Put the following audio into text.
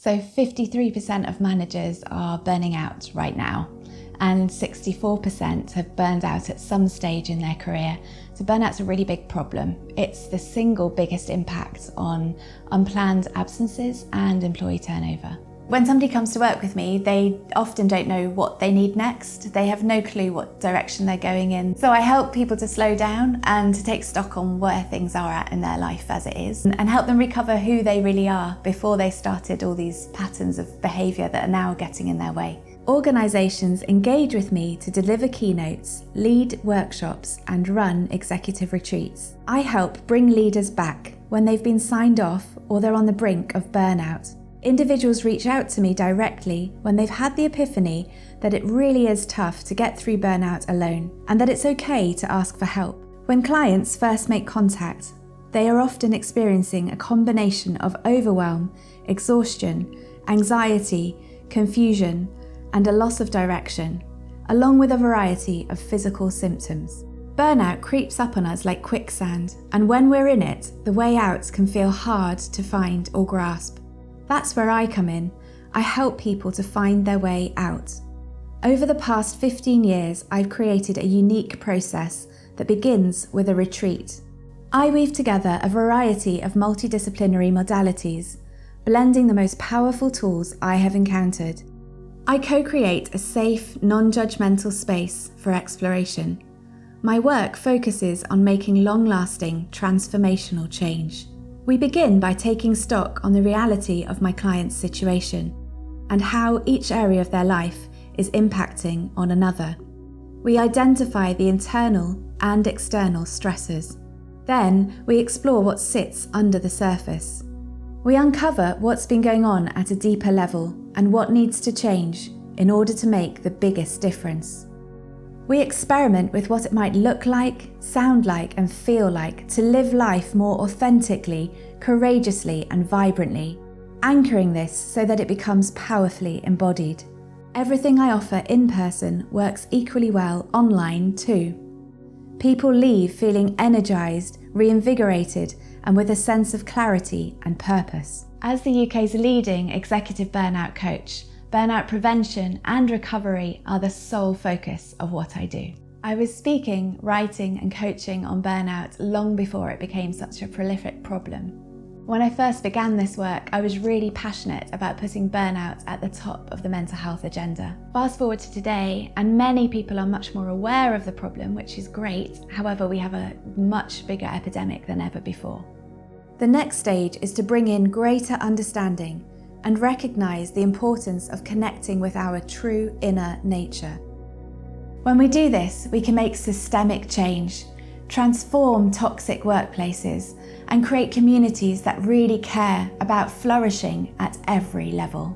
So 53% of managers are burning out right now, and 64% have burned out at some stage in their career. So burnout's a really big problem. It's the single biggest impact on unplanned absences and employee turnover. When somebody comes to work with me, they often don't know what they need next. They have no clue what direction they're going in. So I help people to slow down and to take stock on where things are at in their life as it is, and help them recover who they really are before they started all these patterns of behaviour that are now getting in their way. Organisations engage with me to deliver keynotes, lead workshops, and run executive retreats. I help bring leaders back when they've been signed off or they're on the brink of burnout. Individuals reach out to me directly when they've had the epiphany that it really is tough to get through burnout alone, and that it's okay to ask for help. When clients first make contact, they are often experiencing a combination of overwhelm, exhaustion, anxiety, confusion, and a loss of direction, along with a variety of physical symptoms. Burnout creeps up on us like quicksand, and when we're in it, the way out can feel hard to find or grasp. That's where I come in. I help people to find their way out. Over the past 15 years, I've created a unique process that begins with a retreat. I weave together a variety of multidisciplinary modalities, blending the most powerful tools I have encountered. I co-create a safe, non-judgmental space for exploration. My work focuses on making long-lasting, transformational change. We begin by taking stock on the reality of my client's situation and how each area of their life is impacting on another. We identify the internal and external stressors. Then we explore what sits under the surface. We uncover what's been going on at a deeper level and what needs to change in order to make the biggest difference. We experiment with what it might look like, sound like, and feel like to live life more authentically, courageously, and vibrantly, anchoring this so that it becomes powerfully embodied. Everything I offer in person works equally well online too. People leave feeling energized, reinvigorated, and with a sense of clarity and purpose. As the UK's leading executive burnout coach, burnout prevention and recovery are the sole focus of what I do. I was speaking, writing, and coaching on burnout long before it became such a prolific problem. When I first began this work, I was really passionate about putting burnout at the top of the mental health agenda. Fast forward to today, and many people are much more aware of the problem, which is great. However, we have a much bigger epidemic than ever before. The next stage is to bring in greater understanding and recognise the importance of connecting with our true inner nature. When we do this, we can make systemic change, transform toxic workplaces, and create communities that really care about flourishing at every level.